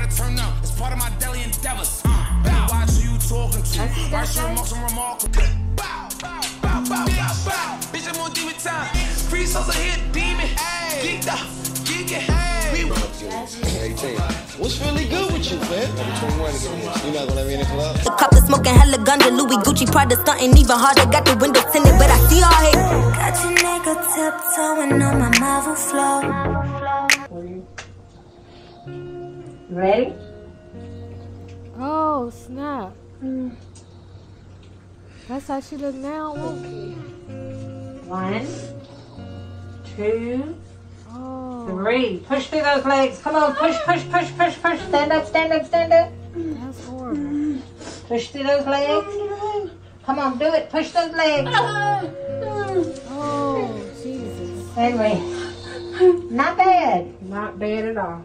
gotta turn up. It's part of my daily endeavors. Better watch who you talking to. I should remark some remarkable. Bow, bow, bow, bow, bow, bow. Bitch, I'm on demon time. Free souls are here, demon. Geeked up, geeking. We 18. What's really good with you, man? 21 again. You not gonna let me in the club? The cop is smoking hella ganja, Louis Gucci, Prada stunting even harder. Got the windows tinted, but I see all hate. Got your nigga tiptoeing on my Marvel flow. Ready? Oh, snap. That's how she look now. 1, 2, Oh, 3. Push through those legs. Come on, push, push, push, push, push. Stand up, stand up, stand up. that's horrible. Push through those legs. Come on, do it. Push those legs. Oh, Jesus. Anyway, not bad. Not bad at all.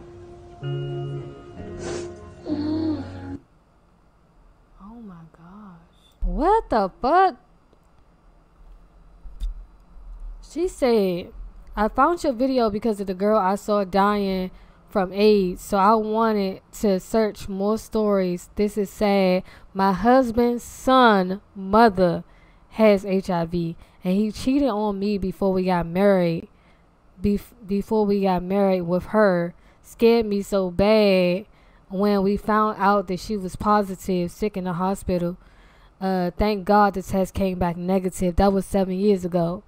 Oh my gosh. What the fuck? She said, I found your video because of the girl I saw dying from AIDS, so I wanted to search more stories. This is sad. My husband's son mother has HIV, and he cheated on me before we got married. Before we got married with her, scared me so bad when we found out that she was positive, sick in the hospital. Thank God the test came back negative. That was 7 years ago.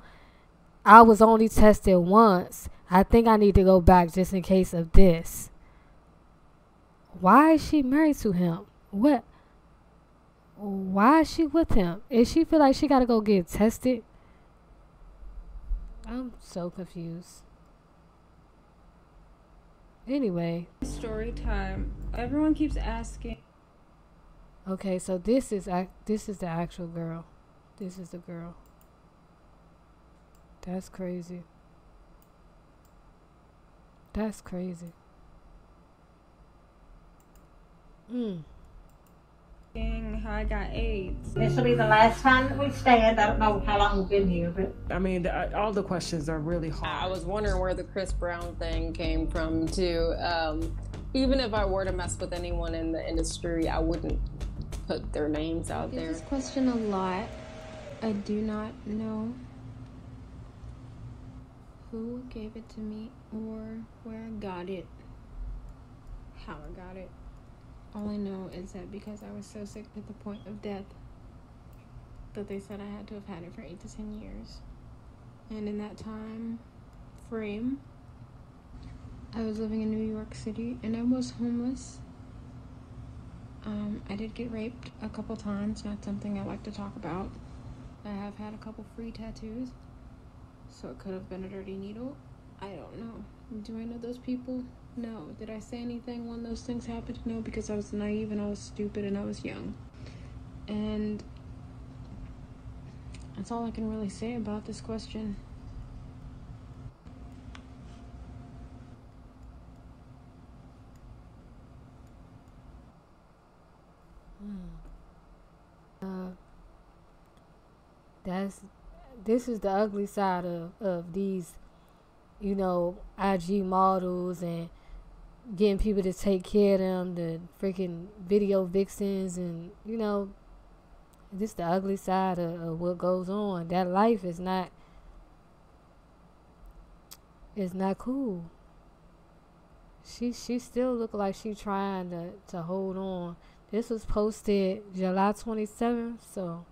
I was only tested once. I think I need to go back just in case of this. Why is she married to him? What? Why is she with him? Is she feel like she gotta go get tested? I'm so confused. Anyway. Story time. Everyone keeps asking. Okay, so this is the actual girl. This is the girl. That's crazy. That's crazy. How I got AIDS. This will be the last time that we stand. I don't know how long we've been here, but I mean, all the questions are really hard. I was wondering where the Chris Brown thing came from too. Even if I were to mess with anyone in the industry, I wouldn't put their names out there. I get this question a lot. I do not know who gave it to me or where I got it, how I got it. All I know is that because I was so sick at the point of death that they said I had to have had it for 8 to 10 years. And in that time frame, I was living in New York City and I was homeless. I did get raped a couple times, not something I like to talk about. I have had a couple free tattoos, so it could have been a dirty needle. I don't know. Do I know those people? No. Did I say anything when those things happened? No, because I was naive and I was stupid and I was young. And that's all I can really say about this question. This is the ugly side of these, you know, IG models and getting people to take care of them, the freaking video vixens, and you know, this is the ugly side of what goes on. That life is not cool. She still look like she trying to hold on. This was posted July 27th, so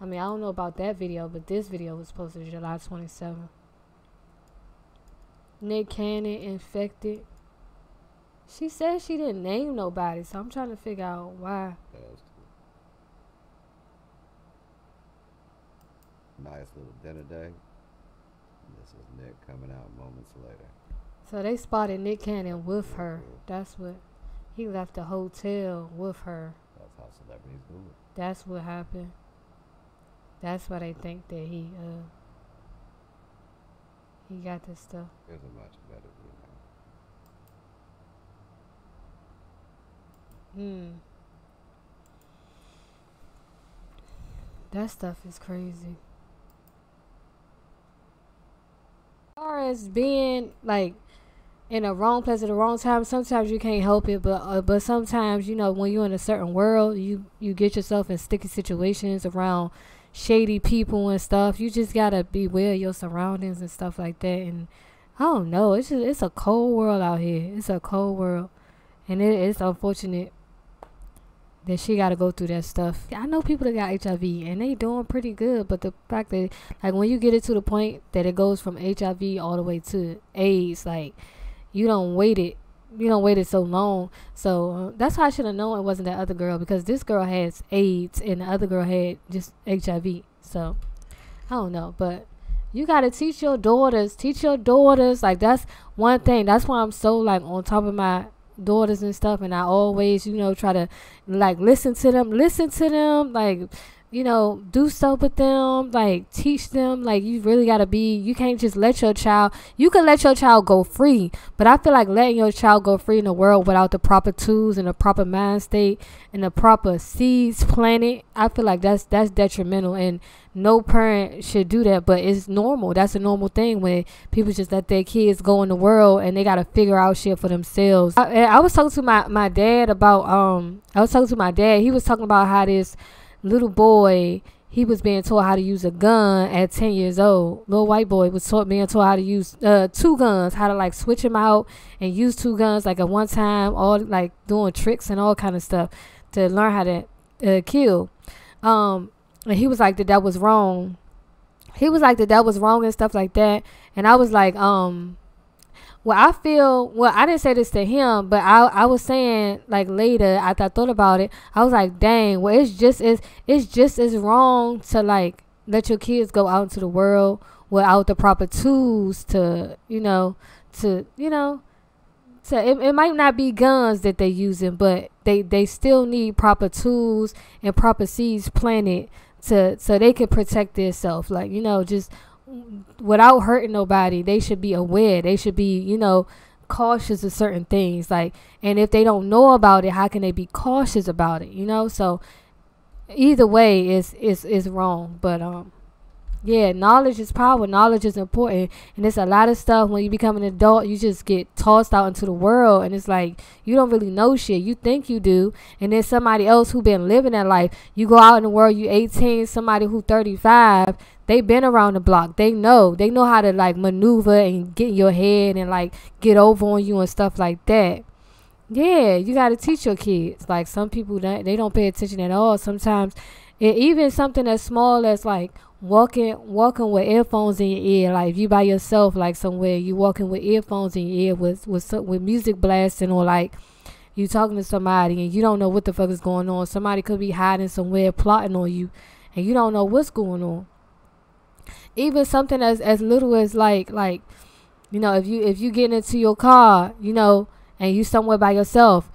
I mean, I don't know about that video, but this video was posted July 27th. Nick Cannon infected. She said she didn't name nobody, so I'm trying to figure out why. Nice little dinner day. This is Nick coming out moments later. So they spotted Nick Cannon with her. That's what, he left the hotel with her. That's how celebrities do it. That's what happened. That's why they think that he got this stuff. There's a much better view now. That stuff is crazy. As far as being like in the wrong place at the wrong time. Sometimes you can't help it, but sometimes, you know, when you're in a certain world, you get yourself in sticky situations around shady people and stuff. You just gotta beware of your surroundings and stuff like that. And I don't know, it's a cold world out here. It's a cold world, and it's unfortunate that she got to go through that stuff. I know people that got HIV and they doing pretty good, but the fact that, like, when you get it to the point that it goes from HIV all the way to AIDS, like, you don't wait it so long. So that's how I should have known it wasn't that other girl, because this girl has AIDS and the other girl had just HIV. So I don't know, but you got to teach your daughters, like, that's one thing. That's why I'm so, like, on top of my daughters and stuff, and I always, you know, try to, like, listen to them, like, you know, do stuff with them, like, teach them. Like, you really gotta be, you can't just let your child, you can let your child go free, but I feel like letting your child go free in the world without the proper tools and the proper mind state and the proper seeds planted, I feel like that's detrimental, and no parent should do that. But it's normal. That's a normal thing when people just let their kids go in the world and they gotta figure out shit for themselves. I was talking to my dad about he was talking about how this little boy, he was being taught how to use a gun at 10 years old. Little white boy was being taught how to use 2 guns, how to, like, switch them out and use 2 guns, like, at one time, all, like, doing tricks and all kind of stuff to learn how to kill. And he was like that was wrong. He was like that was wrong and stuff like that. And I was like, I didn't say this to him, but I was saying, like, later after I thought about it, I was like, dang, well, it's just as wrong to, like, let your kids go out into the world without the proper tools it might not be guns that they're using, but they still need proper tools and proper seeds planted so they can protect themselves. Like, you know, just without hurting nobody. They should be aware. They should be, you know, cautious of certain things. Like, and if they don't know about it, how can they be cautious about it? You know, so either way is wrong. But yeah, knowledge is power. Knowledge is important, and it's a lot of stuff when you become an adult, you just get tossed out into the world, and it's like you don't really know shit. You think you do, and then somebody else who been living that life, you go out in the world, you 18, somebody who 35, they been around the block. They know how to, like, maneuver and get in your head and, like, get over on you and stuff like that. Yeah, you got to teach your kids. Like, some people, they don't pay attention at all. Sometimes even something as small as, like, walking with earphones in your ear. Like, if you by yourself, like, somewhere, you walking with earphones in your ear with music blasting, or, like, you talking to somebody and you don't know what the fuck is going on. Somebody could be hiding somewhere plotting on you and you don't know what's going on. Even something as little as, like, you know, if you get into your car, you know, and you somewhere by yourself,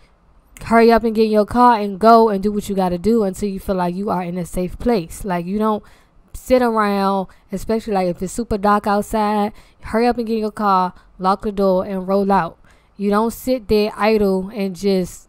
hurry up and get in your car and go and do what you got to do until you feel like you are in a safe place. Like, you don't sit around, especially, like, if it's super dark outside. Hurry up and get in your car, lock the door, and roll out. You don't sit there idle and just,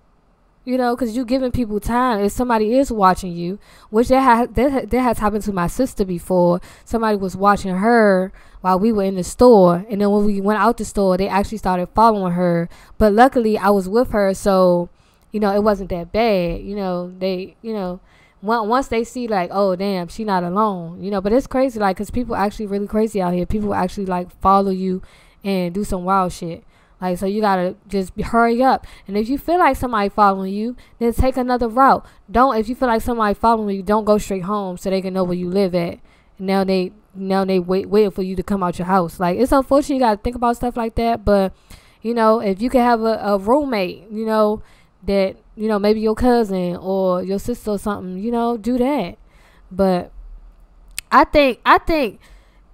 you know, because you're giving people time. If somebody is watching you, which that has happened to my sister before. Somebody was watching her while we were in the store, and then when we went out the store, they actually started following her. But luckily, I was with her, so, you know, it wasn't that bad. You know, they, you know, once they see, like, oh damn, she not alone, you know. But it's crazy, like, because people actually really crazy out here. People actually, like, follow you and do some wild shit. Like, so you gotta just hurry up. And if you feel like somebody following you, then take another route. If you feel like somebody following you, don't go straight home so they can know where you live at. And now they waiting for you to come out your house. Like, it's unfortunate you gotta think about stuff like that. But, you know, if you can have a roommate, you know, that, you know, maybe your cousin or your sister or something, you know, do that. But I think,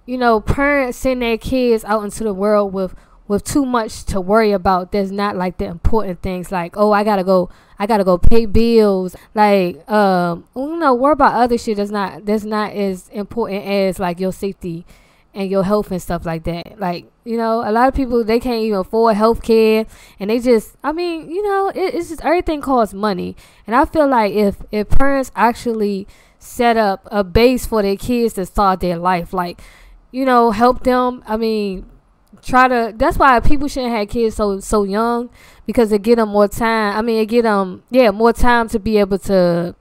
you know, parents send their kids out into the world with too much to worry about. There's not, like, the important things, like, oh, I gotta go pay bills. Like, you know, worry about other shit that's not as important as, like, your safety and your health and stuff like that. Like, you know, a lot of people, they can't even afford health care, and they just, I mean, you know, it's just, everything costs money. And I feel like if parents actually set up a base for their kids to start their life, like, you know, help them, I mean, that's why people shouldn't have kids so young, because it get them more time. I mean, it get them more time to be able to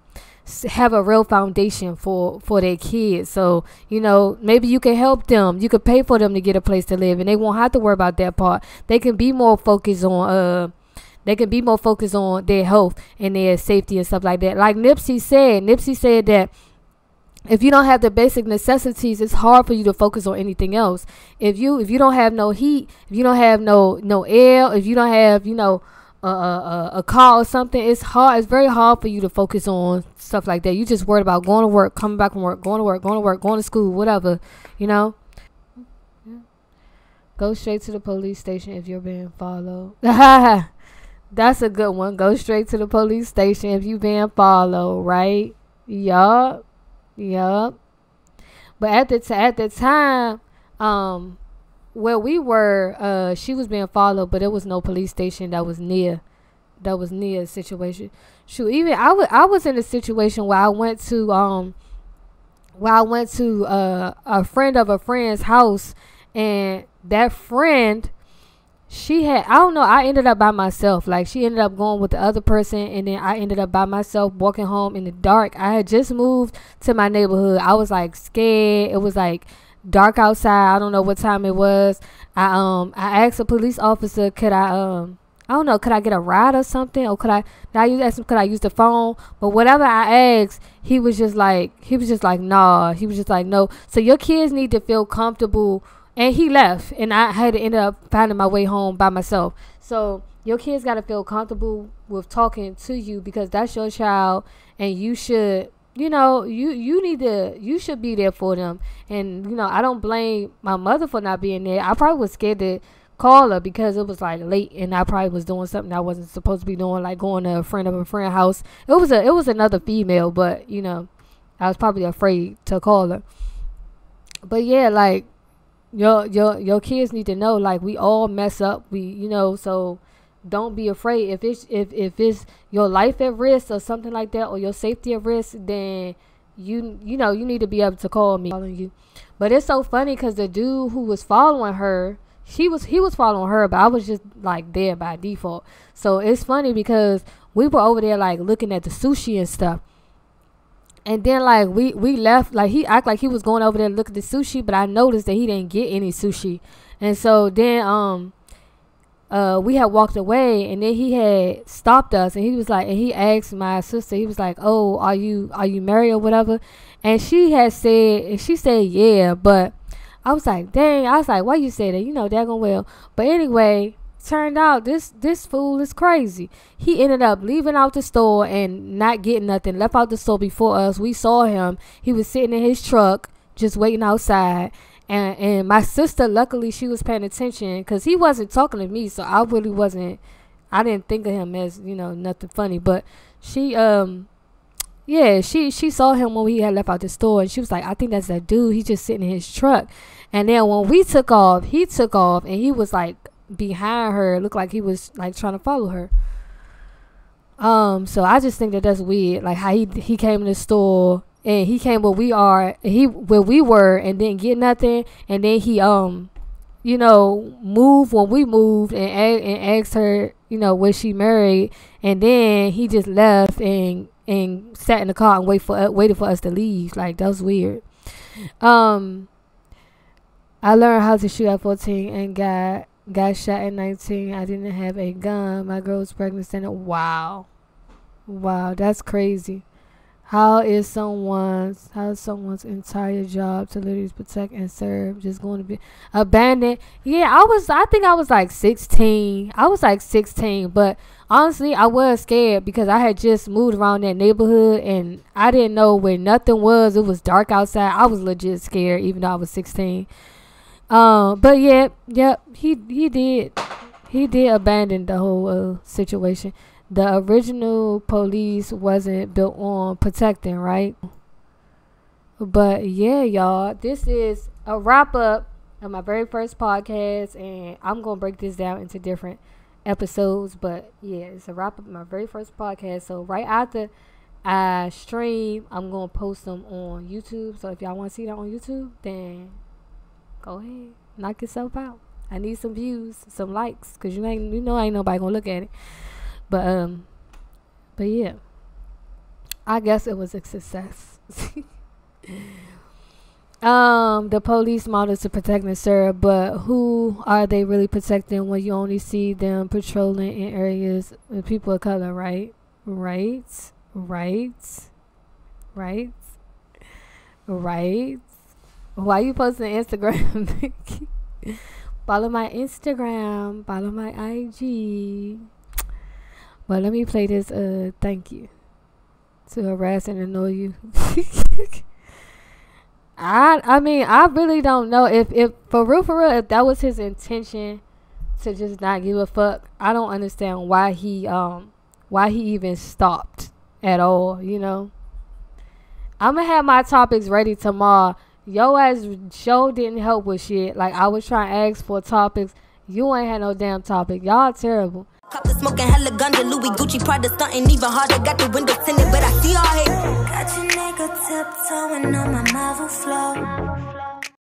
have a real foundation for their kids. So, you know, maybe you can help them. You could pay for them to get a place to live, and they won't have to worry about that part. They can be more focused on their health and their safety and stuff like that. Like Nipsey said that if you don't have the basic necessities, it's hard for you to focus on anything else. If you don't have no heat, if you don't have no air, if you don't have, you know, a car or something, it's very hard for you to focus on stuff like that. You just worried about going to work, coming back from work, going to work, going to school, whatever, you know. Go straight to the police station if you're being followed. That's a good one. Go straight to the police station if you're being followed, right? Yup. But at the time, where we were, she was being followed, but there was no police station that was near a situation. Shoot, even I was in a situation where I went to a friend of a friend's house, and that friend, I ended up by myself. Like, she ended up going with the other person, and then I ended up by myself walking home in the dark. I had just moved to my neighborhood. I was like scared. It was like dark outside. I don't know what time it was. I asked a police officer, could I get a ride or something, or could I use the phone? But whatever I asked, he was just like nah. He was just like, no. So your kids need to feel comfortable. And he left, and I had to end up finding my way home by myself. So your kids got to feel comfortable with talking to you, because that's your child, and you should, you know, you should be there for them. And, you know, I don't blame my mother for not being there. I probably was scared to call her because it was like late, and I probably was doing something I wasn't supposed to be doing, like going to a friend of a friend's house. It was another female, but, you know, I was probably afraid to call her. But yeah, like, your kids need to know, like, we all mess up, you know, so don't be afraid. If it's your life at risk or something like that, or your safety at risk, then you know, you need to be able to call me. But it's so funny because the dude who was following her, he was following her, but I was just like there by default. So it's funny because we were over there like looking at the sushi and stuff. And then, like, we left, like, he act like he was going over there to look at the sushi, but I noticed that he didn't get any sushi. And so then we had walked away, and then he had stopped us, and he was like, and he asked my sister, he was like, oh, are you married or whatever? And she said yeah, but I was like, dang, why you say that? You know, daggone well. But anyway, turned out this fool is crazy. He ended up leaving out the store and not getting nothing. Left out the store before us. We saw him. He was sitting in his truck just waiting outside. And my sister, luckily, she was paying attention because he wasn't talking to me. So I really wasn't. I didn't think of him as, you know, nothing funny. But she she saw him when he had left out the store, and she was like, I think that's that dude. He's just sitting in his truck. And then when we took off, he took off, and he was like behind her. It looked like he was like trying to follow her. So I just think that that's weird, like how he came in the store, and he came where we were and didn't get nothing, and then he you know, moved when we moved and asked her, you know, was she married, and then he just left and sat in the car and waited for us to leave. Like, that was weird. I learned how to shoot at 14 and got shot at 19. I didn't have a gun. My girl was pregnant. And wow, that's crazy. How is someone's entire job to literally protect and serve just going to be abandoned? Yeah, I think I was like 16. But honestly, I was scared because I had just moved around that neighborhood and I didn't know where nothing was. It was dark outside. I was legit scared, even though I was 16. But yeah, he did abandon the whole situation. The original police wasn't built on protecting, right? But yeah, y'all, this is a wrap up of my very first podcast, and I'm gonna break this down into different episodes. But yeah, it's a wrap up of my very first podcast. So right after I stream, I'm gonna post them on YouTube. So if y'all want to see that on YouTube, then go ahead, knock yourself out. I need some views, some likes, cause you know ain't nobody gonna look at it. But yeah, I guess it was a success. The police models to protect Nasira, but who are they really protecting when you only see them patrolling in areas with people of color, right? Right. Why you posting Instagram? Follow my Instagram, follow my IG. But let me play this thank you to harass and annoy you. I mean, I really don't know if for real, if that was his intention to just not give a fuck. I don't understand why he even stopped at all, you know. I'm gonna have my topics ready tomorrow. Yo ass show didn't help with shit. Like, I was trying to ask for topics. You ain't had no damn topic. Y'all terrible. Cop the smoking hella ganja, Louis Gucci Prada stunting even harder. Got the windows tinted, but I see all hate. Got your nigga tiptoeing on my Marvel flow.